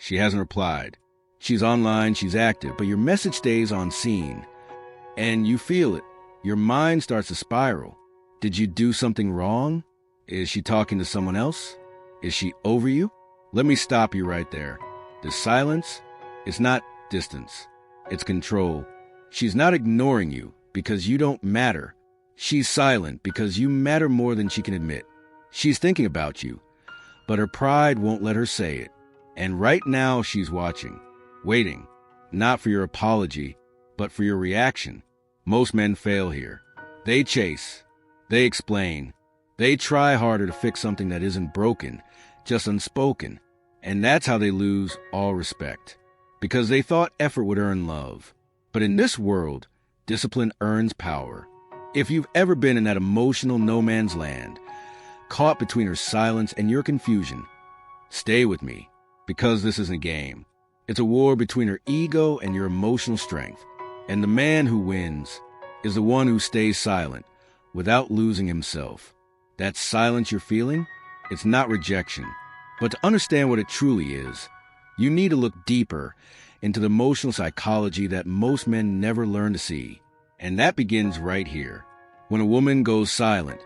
She hasn't replied. She's online, she's active, but your message stays unseen. And you feel it. Your mind starts to spiral. Did you do something wrong? Is she talking to someone else? Is she over you? Let me stop you right there. The silence is not distance. It's control. She's not ignoring you because you don't matter. She's silent because you matter more than she can admit. She's thinking about you, but her pride won't let her say it. And right now she's watching, waiting, not for your apology, but for your reaction. Most men fail here. They chase. They explain. They try harder to fix something that isn't broken, just unspoken. And that's how they lose all respect. Because they thought effort would earn love. But in this world, discipline earns power. If you've ever been in that emotional no man's land, caught between her silence and your confusion, stay with me, because this isn't a game. It's a war between her ego and your emotional strength. And the man who wins is the one who stays silent without losing himself. That silence you're feeling, it's not rejection. But to understand what it truly is, you need to look deeper into the emotional psychology that most men never learn to see. And that begins right here. When a woman goes silent,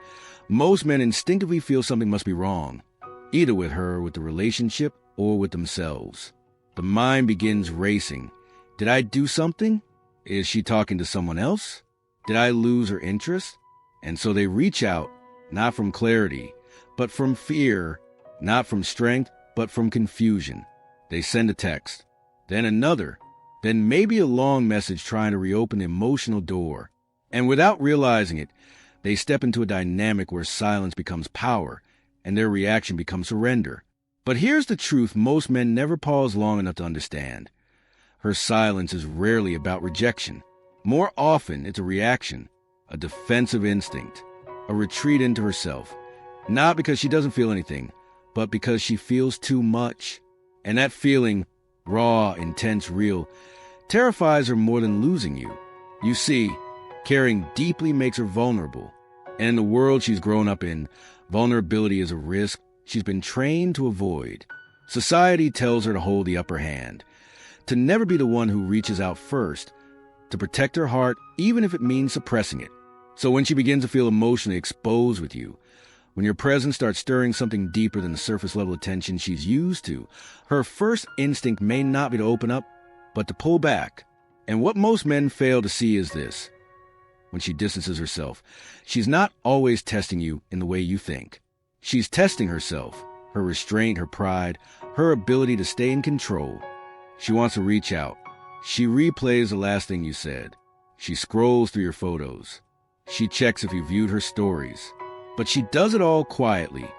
most men instinctively feel something must be wrong, either with her, with the relationship, or with themselves. The mind begins racing. Did I do something? Is she talking to someone else? Did I lose her interest? And so they reach out, not from clarity, but from fear, not from strength, but from confusion. They send a text, then another, then maybe a long message trying to reopen the emotional door. And without realizing it, they step into a dynamic where silence becomes power and their reaction becomes surrender. But here's the truth most men never pause long enough to understand. Her silence is rarely about rejection. More often, it's a reaction, a defensive instinct, a retreat into herself. Not because she doesn't feel anything, but because she feels too much. And that feeling, raw, intense, real, terrifies her more than losing you. You see, caring deeply makes her vulnerable. And in the world she's grown up in, vulnerability is a risk she's been trained to avoid. Society tells her to hold the upper hand, to never be the one who reaches out first, to protect her heart even if it means suppressing it. So when she begins to feel emotionally exposed with you, when your presence starts stirring something deeper than the surface level attention she's used to, her first instinct may not be to open up, but to pull back. And what most men fail to see is this. When she distances herself, she's not always testing you in the way you think. She's testing herself, her restraint, her pride, her ability to stay in control. She wants to reach out. She replays the last thing you said. She scrolls through your photos. She checks if you viewed her stories. But she does it all quietly,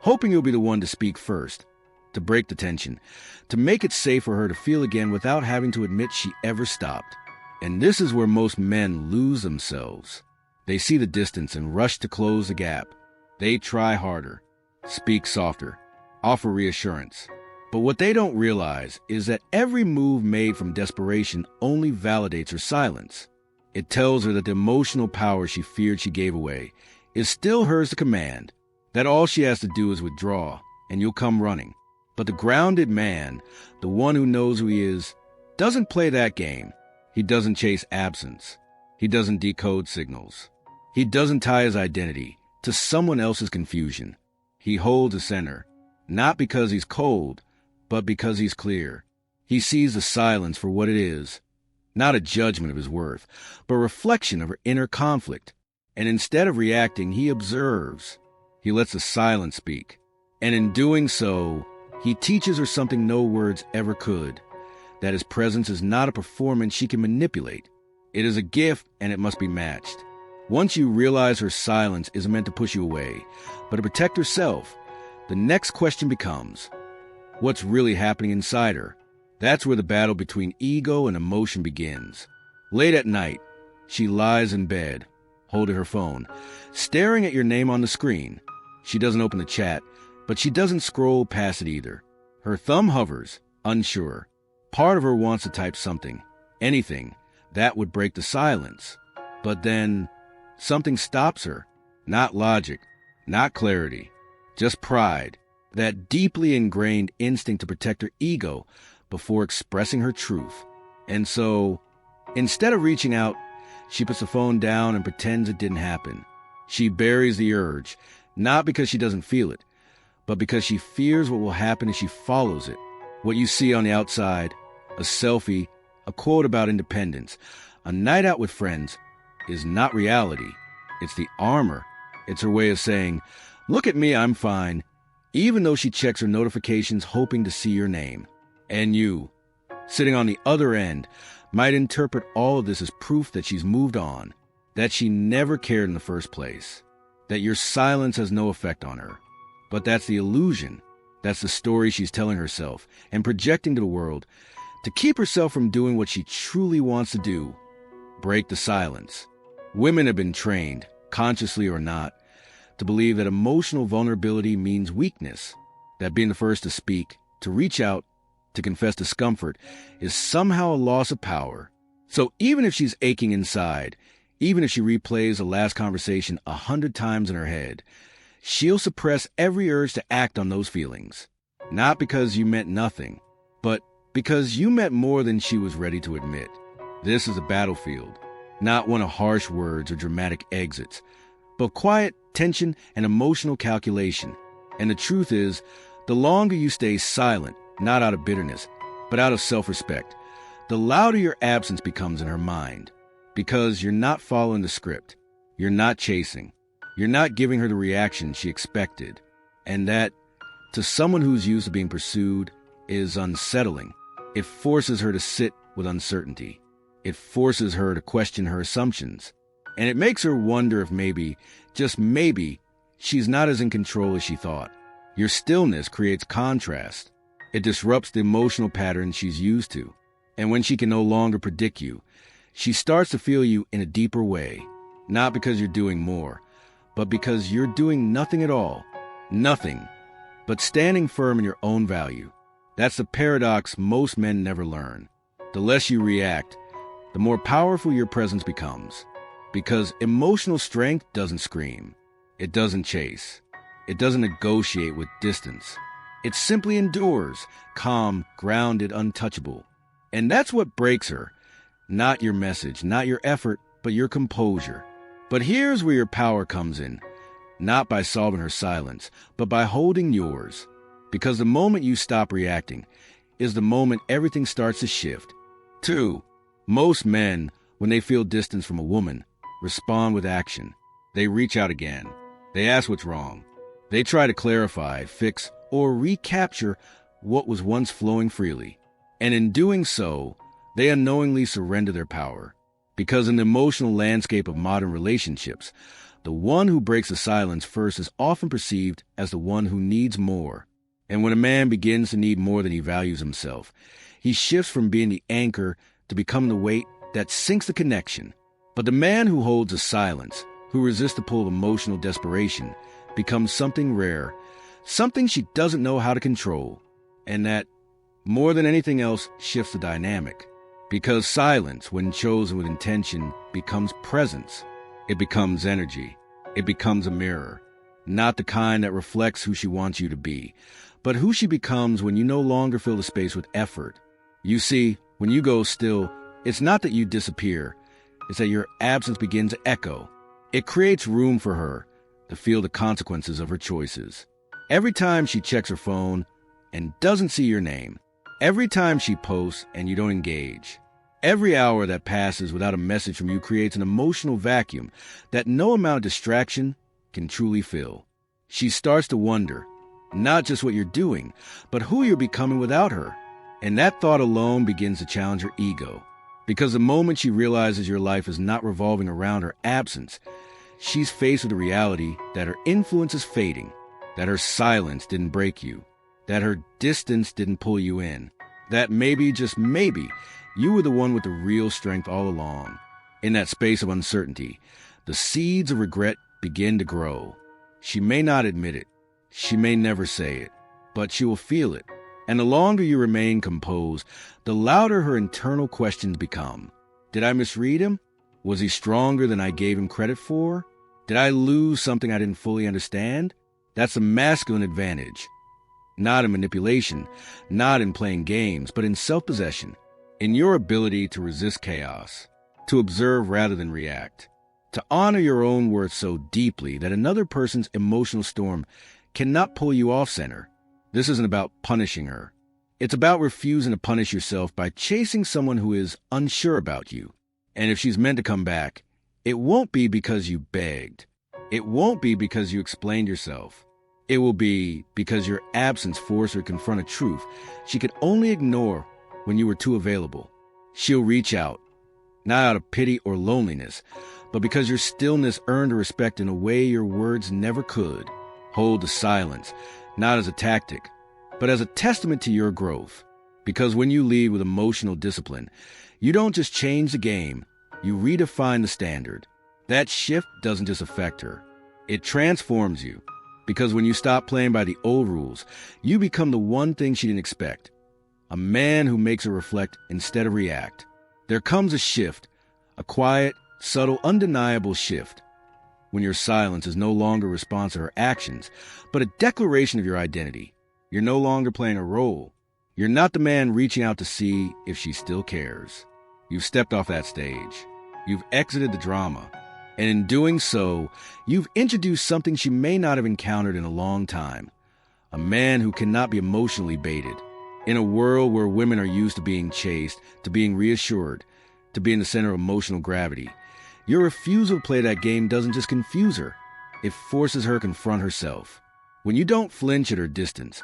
hoping you'll be the one to speak first, to break the tension, to make it safe for her to feel again without having to admit she ever stopped. And this is where most men lose themselves. They see the distance and rush to close the gap. They try harder, speak softer, offer reassurance. But what they don't realize is that every move made from desperation only validates her silence. It tells her that the emotional power she feared she gave away is still hers to command, that all she has to do is withdraw, and you'll come running. But the grounded man, the one who knows who he is, doesn't play that game. He doesn't chase absence. He doesn't decode signals. He doesn't tie his identity to someone else's confusion. He holds the center, not because he's cold, but because he's clear. He sees the silence for what it is, not a judgment of his worth, but a reflection of her inner conflict. And instead of reacting, he observes. He lets the silence speak. And in doing so, he teaches her something no words ever could, that his presence is not a performance she can manipulate. It is a gift, and it must be matched. Once you realize her silence isn't meant to push you away, but to protect herself, the next question becomes, what's really happening inside her? That's where the battle between ego and emotion begins. Late at night, she lies in bed, holding her phone, staring at your name on the screen. She doesn't open the chat, but she doesn't scroll past it either. Her thumb hovers, unsure. Part of her wants to type something, anything, that would break the silence. But then, something stops her. Not logic, not clarity, just pride. that deeply ingrained instinct to protect her ego before expressing her truth. And so, instead of reaching out, she puts the phone down and pretends it didn't happen. She buries the urge, not because she doesn't feel it, but because she fears what will happen if she follows it. What you see on the outside, a selfie, a quote about independence, a night out with friends, is not reality. It's the armor. It's her way of saying, look at me, I'm fine, even though she checks her notifications hoping to see your name. And you, sitting on the other end, might interpret all of this as proof that she's moved on, that she never cared in the first place, that your silence has no effect on her. But that's the illusion. That's the story she's telling herself and projecting to the world to keep herself from doing what she truly wants to do, break the silence. Women have been trained, consciously or not, to believe that emotional vulnerability means weakness, that being the first to speak, to reach out, to confess discomfort is somehow a loss of power. So even if she's aching inside, even if she replays the last conversation 100 times in her head, she'll suppress every urge to act on those feelings. Not because you meant nothing, but because you meant more than she was ready to admit. This is a battlefield, not one of harsh words or dramatic exits, but quiet tension and emotional calculation. And the truth is, the longer you stay silent, not out of bitterness, but out of self-respect, the louder your absence becomes in her mind. Because you're not following the script. You're not chasing. You're not giving her the reaction she expected. And that, to someone who's used to being pursued, is unsettling. It forces her to sit with uncertainty. It forces her to question her assumptions. And it makes her wonder if maybe, just maybe, she's not as in control as she thought. Your stillness creates contrast. It disrupts the emotional pattern she's used to. And when she can no longer predict you, she starts to feel you in a deeper way. Not because you're doing more, but because you're doing nothing at all. Nothing. But standing firm in your own value. That's the paradox most men never learn. The less you react, the more powerful your presence becomes. Because emotional strength doesn't scream. It doesn't chase. It doesn't negotiate with distance. It simply endures, calm, grounded, untouchable. And that's what breaks her. Not your message, not your effort, but your composure. But here's where your power comes in. Not by solving her silence, but by holding yours. Because the moment you stop reacting is the moment everything starts to shift. 2. Most men, when they feel distance from a woman, respond with action. They reach out again. They ask what's wrong. They try to clarify, fix, or recapture what was once flowing freely. And in doing so, they unknowingly surrender their power. Because in the emotional landscape of modern relationships, the one who breaks the silence first is often perceived as the one who needs more. And when a man begins to need more than he values himself, he shifts from being the anchor to become the weight that sinks the connection. But the man who holds a silence, who resists the pull of emotional desperation, becomes something rare, something she doesn't know how to control. And that, more than anything else, shifts the dynamic. Because silence, when chosen with intention, becomes presence. It becomes energy. It becomes a mirror. Not the kind that reflects who she wants you to be, but who she becomes when you no longer fill the space with effort. You see, when you go still, it's not that you disappear. It's that your absence begins to echo. It creates room for her to feel the consequences of her choices. Every time she checks her phone and doesn't see your name. Every time she posts and you don't engage. Every hour that passes without a message from you creates an emotional vacuum that no amount of distraction can truly fill. She starts to wonder, not just what you're doing, but who you're becoming without her. And that thought alone begins to challenge her ego. Because the moment she realizes your life is not revolving around her absence, she's faced with the reality that her influence is fading, that her silence didn't break you, that her distance didn't pull you in, that maybe, just maybe, you were the one with the real strength all along. In that space of uncertainty, the seeds of regret begin to grow. She may not admit it. She may never say it, but she will feel it. And the longer you remain composed, the louder her internal questions become. Did I misread him? Was he stronger than I gave him credit for? Did I lose something I didn't fully understand? That's a masculine advantage. not in manipulation, not in playing games, but in self-possession, in your ability to resist chaos, to observe rather than react, to honor your own worth so deeply that another person's emotional storm cannot pull you off center. This isn't about punishing her. It's about refusing to punish yourself by chasing someone who is unsure about you. And if she's meant to come back, it won't be because you begged. It won't be because you explained yourself. It will be because your absence forced her to confront a truth she could only ignore when you were too available. She'll reach out, not out of pity or loneliness, but because your stillness earned her respect in a way your words never could. Hold the silence, not as a tactic, but as a testament to your growth. Because when you lead with emotional discipline, you don't just change the game, you redefine the standard. That shift doesn't just affect her, it transforms you. Because when you stop playing by the old rules, you become the one thing she didn't expect. A man who makes her reflect instead of react. There comes a shift, a quiet, subtle, undeniable shift, when your silence is no longer a response to her actions, but a declaration of your identity. You're no longer playing a role. You're not the man reaching out to see if she still cares. You've stepped off that stage. You've exited the drama. And in doing so, you've introduced something she may not have encountered in a long time. A man who cannot be emotionally baited. In a world where women are used to being chased, to being reassured, to being the center of emotional gravity, your refusal to play that game doesn't just confuse her. It forces her to confront herself. When you don't flinch at her distance,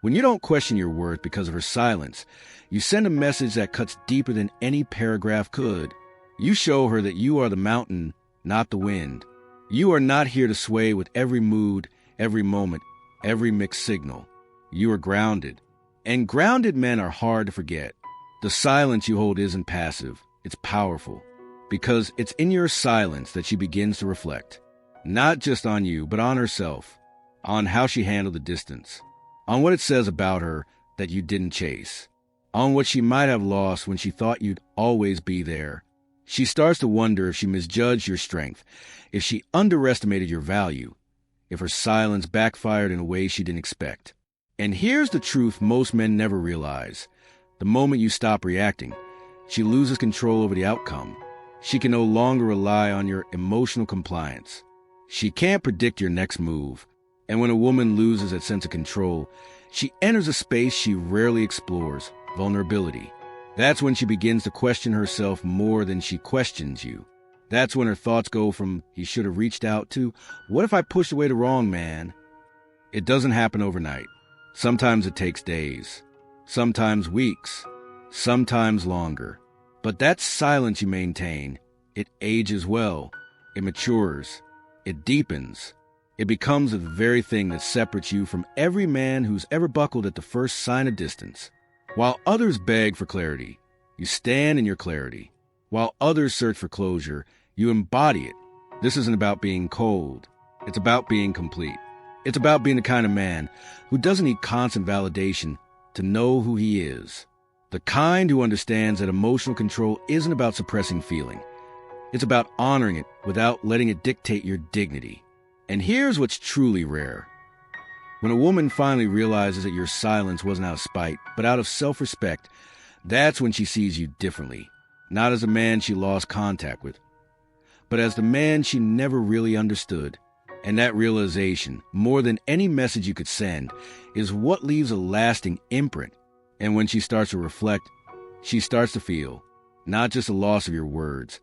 when you don't question your worth because of her silence, you send a message that cuts deeper than any paragraph could. You show her that you are the mountain, not the wind. You are not here to sway with every mood, every moment, every mixed signal. You are grounded. And grounded men are hard to forget. The silence you hold isn't passive, it's powerful. Because it's in your silence that she begins to reflect. Not just on you, but on herself. On how she handled the distance. On what it says about her that you didn't chase. On what she might have lost when she thought you'd always be there. She starts to wonder if she misjudged your strength, if she underestimated your value, if her silence backfired in a way she didn't expect. And here's the truth most men never realize. The moment you stop reacting, she loses control over the outcome. She can no longer rely on your emotional compliance. She can't predict your next move. And when a woman loses that sense of control, she enters a space she rarely explores, vulnerability. That's when she begins to question herself more than she questions you. That's when her thoughts go from, he should have reached out, to, what if I pushed away the wrong man? It doesn't happen overnight. Sometimes it takes days. Sometimes weeks. Sometimes longer. But that silence you maintain, it ages well. It matures. It deepens. It becomes the very thing that separates you from every man who's ever buckled at the first sign of distance. While others beg for clarity, you stand in your clarity. While others search for closure, you embody it. This isn't about being cold. It's about being complete. It's about being the kind of man who doesn't need constant validation to know who he is. The kind who understands that emotional control isn't about suppressing feeling. It's about honoring it without letting it dictate your dignity. And here's what's truly rare. When a woman finally realizes that your silence wasn't out of spite, but out of self-respect, that's when she sees you differently. Not as a man she lost contact with, but as the man she never really understood. And that realization, more than any message you could send, is what leaves a lasting imprint. And when she starts to reflect, she starts to feel not just the loss of your words,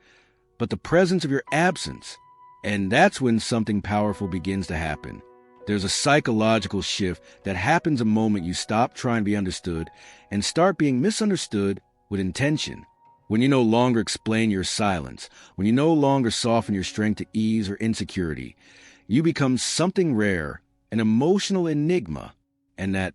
but the presence of your absence. And that's when something powerful begins to happen. There's a psychological shift that happens the moment you stop trying to be understood and start being misunderstood with intention. When you no longer explain your silence, when you no longer soften your strength to ease or insecurity, you become something rare, an emotional enigma, and that,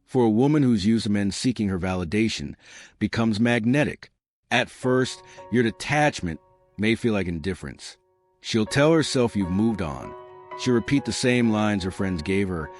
for a woman who's used to men seeking her validation, becomes magnetic. At first, your detachment may feel like indifference. She'll tell herself you've moved on. She'll repeat the same lines her friends gave her.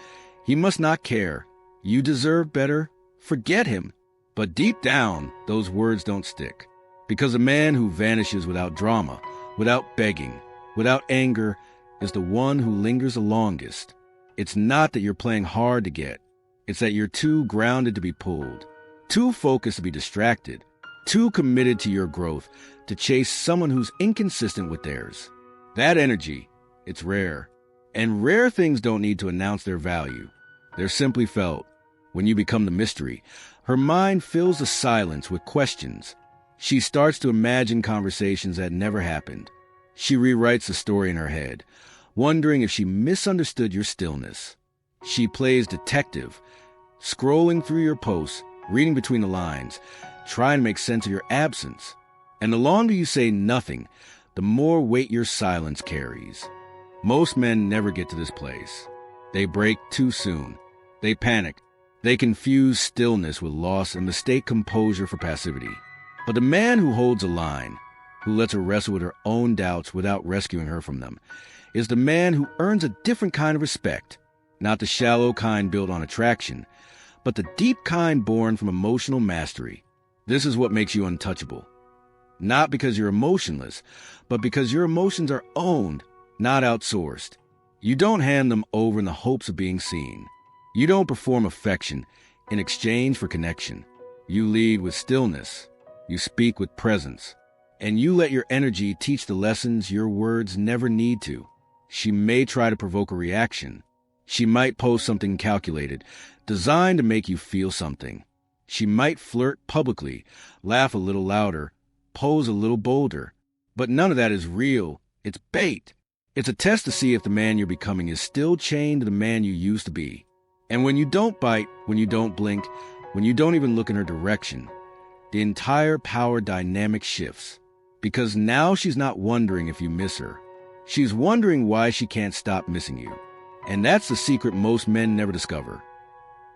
He must not care. You deserve better. Forget him. But deep down, those words don't stick. Because a man who vanishes without drama, without begging, without anger, is the one who lingers the longest. It's not that you're playing hard to get. It's that you're too grounded to be pulled, too focused to be distracted, too committed to your growth to chase someone who's inconsistent with theirs. That energy, it's rare. And rare things don't need to announce their value. They're simply felt. When you become the mystery, her mind fills the silence with questions. She starts to imagine conversations that never happened. She rewrites the story in her head, wondering if she misunderstood your stillness. She plays detective, scrolling through your posts, reading between the lines, trying to make sense of your absence. And the longer you say nothing, the more weight your silence carries. Most men never get to this place. They break too soon. They panic. They confuse stillness with loss and mistake composure for passivity. But the man who holds a line, who lets her wrestle with her own doubts without rescuing her from them, is the man who earns a different kind of respect. Not the shallow kind built on attraction, but the deep kind born from emotional mastery. This is what makes you untouchable. Not because you're emotionless, but because your emotions are owned, not outsourced. You don't hand them over in the hopes of being seen. You don't perform affection in exchange for connection. You lead with stillness. You speak with presence. And you let your energy teach the lessons your words never need to. She may try to provoke a reaction. She might post something calculated, designed to make you feel something. She might flirt publicly, laugh a little louder, pose a little bolder. But none of that is real. It's bait. It's a test to see if the man you're becoming is still chained to the man you used to be. And when you don't bite, when you don't blink, when you don't even look in her direction, the entire power dynamic shifts. Because now she's not wondering if you miss her. She's wondering why she can't stop missing you. And that's the secret most men never discover.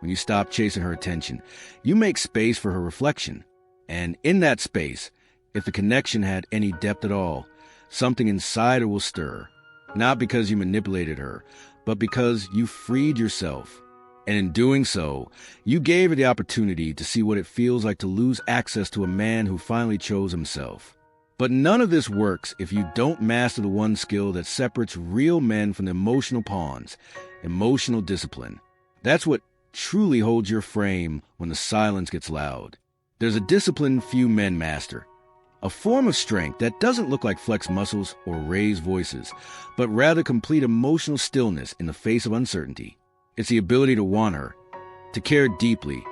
When you stop chasing her attention, you make space for her reflection. And in that space, if the connection had any depth at all, something inside her will stir. Not because you manipulated her, but because you freed yourself. And in doing so, you gave her the opportunity to see what it feels like to lose access to a man who finally chose himself. But none of this works if you don't master the one skill that separates real men from the emotional pawns, emotional discipline. That's what truly holds your frame when the silence gets loud. There's a discipline few men master. A form of strength that doesn't look like flexed muscles or raised voices, but rather complete emotional stillness in the face of uncertainty. It's the ability to want her, to care deeply,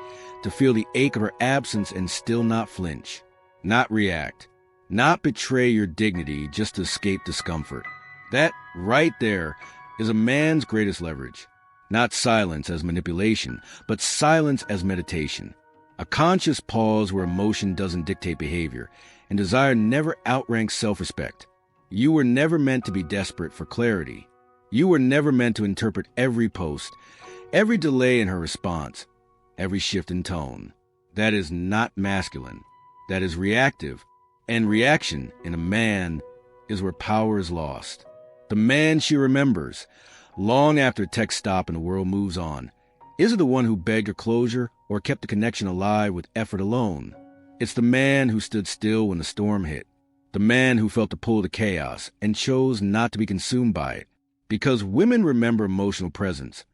to feel the ache of her absence and still not flinch, not react, not betray your dignity just to escape discomfort. That right there is a man's greatest leverage. Not silence as manipulation, but silence as meditation. A conscious pause where emotion doesn't dictate behavior, and desire never outranks self-respect. You were never meant to be desperate for clarity. You were never meant to interpret every post, every delay in her response, every shift in tone. That is not masculine. That is reactive. And reaction in a man is where power is lost. The man she remembers, long after texts stop and the world moves on, isn't the one who begged her closure or kept the connection alive with effort alone. It's the man who stood still when the storm hit. The man who felt the pull of the chaos and chose not to be consumed by it. Because women remember emotional presence,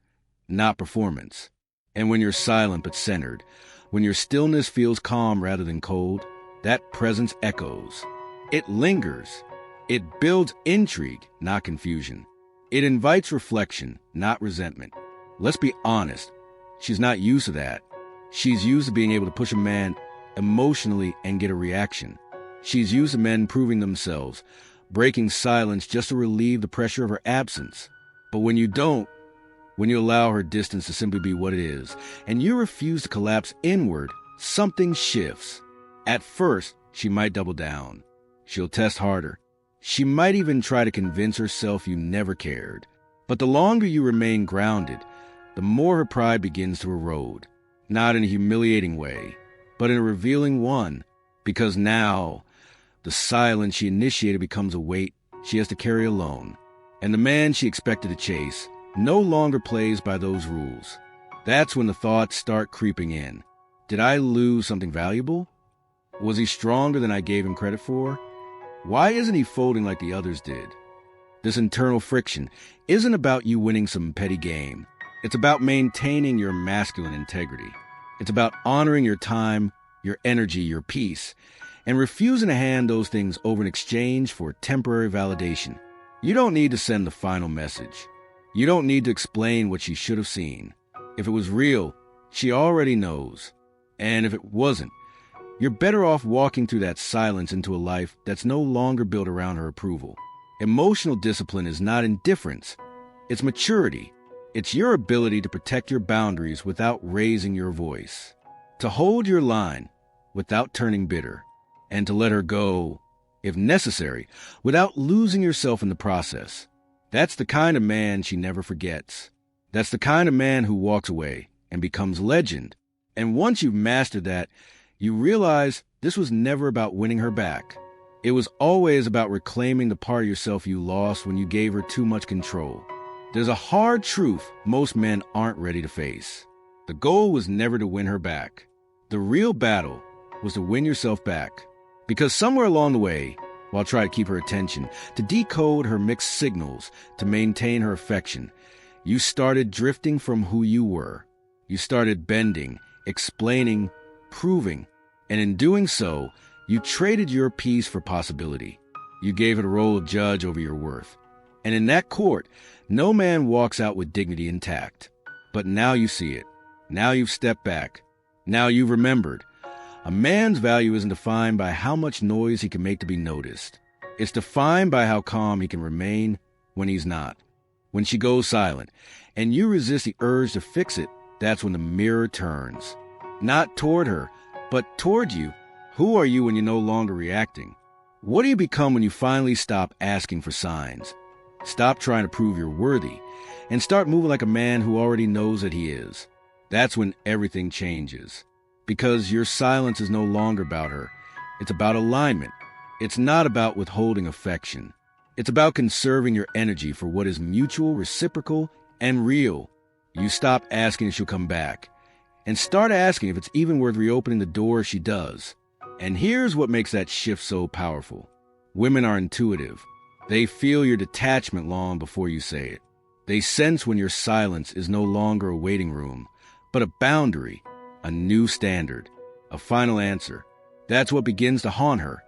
not performance. And when you're silent but centered, when your stillness feels calm rather than cold, that presence echoes. It lingers. It builds intrigue, not confusion. It invites reflection, not resentment. Let's be honest. She's not used to that. She's used to being able to push a man emotionally and get a reaction. She's used to men proving themselves, breaking silence just to relieve the pressure of her absence. But when you don't, when you allow her distance to simply be what it is, and you refuse to collapse inward, something shifts. At first, she might double down. She'll test harder. She might even try to convince herself you never cared. But the longer you remain grounded, the more her pride begins to erode. Not in a humiliating way, but in a revealing one. Because now, the silence she initiated becomes a weight she has to carry alone. And the man she expected to chase no longer plays by those rules. That's when the thoughts start creeping in. Did I lose something valuable? Was he stronger than I gave him credit for? Why isn't he folding like the others did? This internal friction isn't about you winning some petty game. It's about maintaining your masculine integrity. It's about honoring your time, your energy, your peace, and refusing to hand those things over in exchange for temporary validation. You don't need to send the final message. You don't need to explain what she should have seen. If it was real, she already knows. And if it wasn't, you're better off walking through that silence into a life that's no longer built around her approval. Emotional discipline is not indifference. It's maturity. It's your ability to protect your boundaries without raising your voice, to hold your line without turning bitter, and to let her go, if necessary, without losing yourself in the process. That's the kind of man she never forgets. That's the kind of man who walks away and becomes legend. And once you've mastered that, you realize this was never about winning her back. It was always about reclaiming the part of yourself you lost when you gave her too much control. There's a hard truth most men aren't ready to face. The goal was never to win her back. The real battle was to win yourself back. Because somewhere along the way, while trying to keep her attention, to decode her mixed signals, to maintain her affection, you started drifting from who you were. You started bending, explaining, proving, and in doing so, you traded your peace for possibility. You gave her the role of judge over your worth. And in that court, no man walks out with dignity intact. But now you see it. Now you've stepped back. Now you've remembered. A man's value isn't defined by how much noise he can make to be noticed. It's defined by how calm he can remain when he's not. When she goes silent, and you resist the urge to fix it, that's when the mirror turns. Not toward her, but toward you. Who are you when you're no longer reacting? What do you become when you finally stop asking for signs? Stop trying to prove you're worthy, and start moving like a man who already knows that he is. That's when everything changes. Because your silence is no longer about her. It's about alignment. It's not about withholding affection. It's about conserving your energy for what is mutual, reciprocal, and real. You stop asking if she'll come back, and start asking if it's even worth reopening the door if she does. And here's what makes that shift so powerful. Women are intuitive. They feel your detachment long before you say it. They sense when your silence is no longer a waiting room, but a boundary, a new standard, a final answer. That's what begins to haunt her.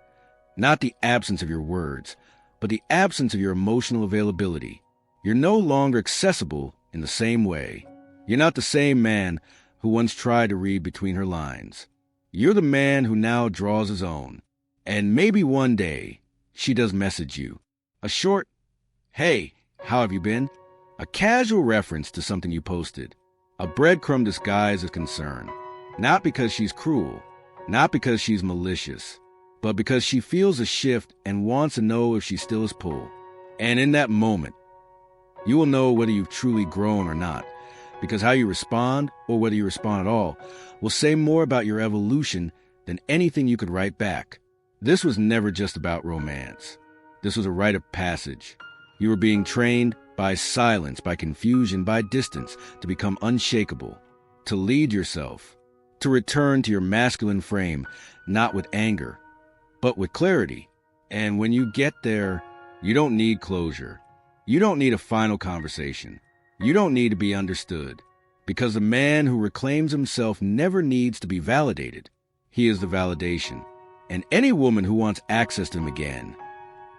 Not the absence of your words, but the absence of your emotional availability. You're no longer accessible in the same way. You're not the same man who once tried to read between her lines. You're the man who now draws his own. And maybe one day, she does message you. A short, "Hey, how have you been?" A casual reference to something you posted. A breadcrumb disguised as concern. Not because she's cruel, not because she's malicious, but because she feels a shift and wants to know if she still is pull. And in that moment, you will know whether you've truly grown or not, because how you respond, or whether you respond at all, will say more about your evolution than anything you could write back. This was never just about romance. This was a rite of passage. You were being trained by silence, by confusion, by distance, to become unshakable, to lead yourself, to return to your masculine frame, not with anger, but with clarity. And when you get there, you don't need closure. You don't need a final conversation. You don't need to be understood, because the man who reclaims himself never needs to be validated. He is the validation. And any woman who wants access to him again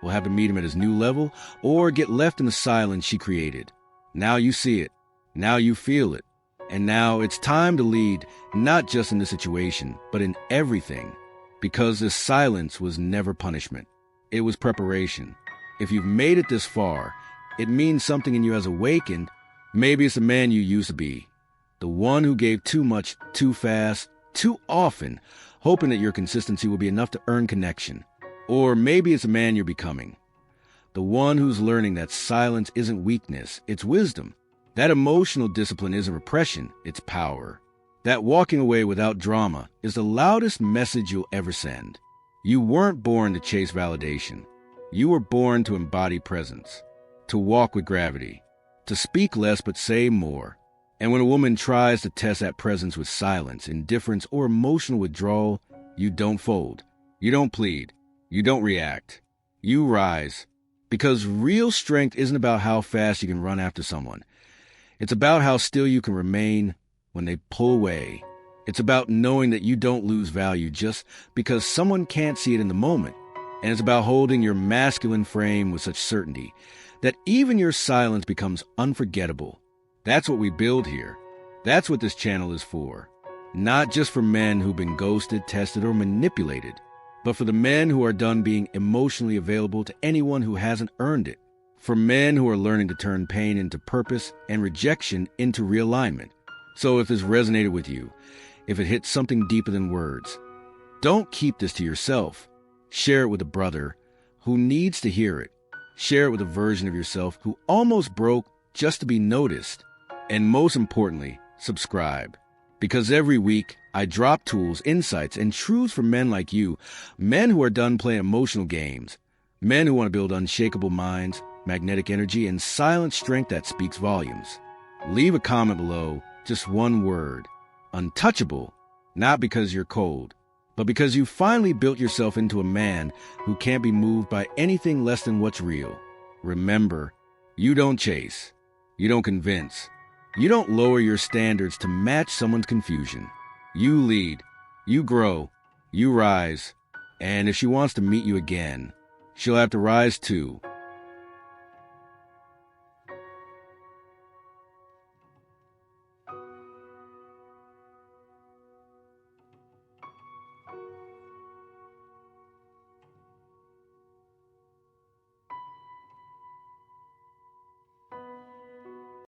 will have to meet him at his new level or get left in the silence she created. Now you see it. Now you feel it. And now it's time to lead, not just in the situation, but in everything. Because this silence was never punishment. It was preparation. If you've made it this far, it means something in you has awakened. Maybe it's the man you used to be. The one who gave too much, too fast, too often, hoping that your consistency will be enough to earn connection. Or maybe it's the man you're becoming. The one who's learning that silence isn't weakness, it's wisdom. That emotional discipline isn't repression, it's power. That walking away without drama is the loudest message you'll ever send. You weren't born to chase validation. You were born to embody presence, to walk with gravity, to speak less but say more. And when a woman tries to test that presence with silence, indifference, or emotional withdrawal, you don't fold. You don't plead. You don't react. You rise. Because real strength isn't about how fast you can run after someone. It's about how still you can remain when they pull away. It's about knowing that you don't lose value just because someone can't see it in the moment. And it's about holding your masculine frame with such certainty that even your silence becomes unforgettable. That's what we build here. That's what this channel is for. Not just for men who've been ghosted, tested, or manipulated, but for the men who are done being emotionally available to anyone who hasn't earned it. For men who are learning to turn pain into purpose and rejection into realignment. So if this resonated with you, if it hit something deeper than words, don't keep this to yourself. Share it with a brother who needs to hear it. Share it with a version of yourself who almost broke just to be noticed. And most importantly, subscribe. Because every week, I drop tools, insights, and truths for men like you, men who are done playing emotional games, men who want to build unshakable minds, magnetic energy, and silent strength that speaks volumes. Leave a comment below, just one word. Untouchable, not because you're cold, but because you finally built yourself into a man who can't be moved by anything less than what's real. Remember, you don't chase, you don't convince, you don't lower your standards to match someone's confusion. You lead, you grow, you rise, and if she wants to meet you again, she'll have to rise too.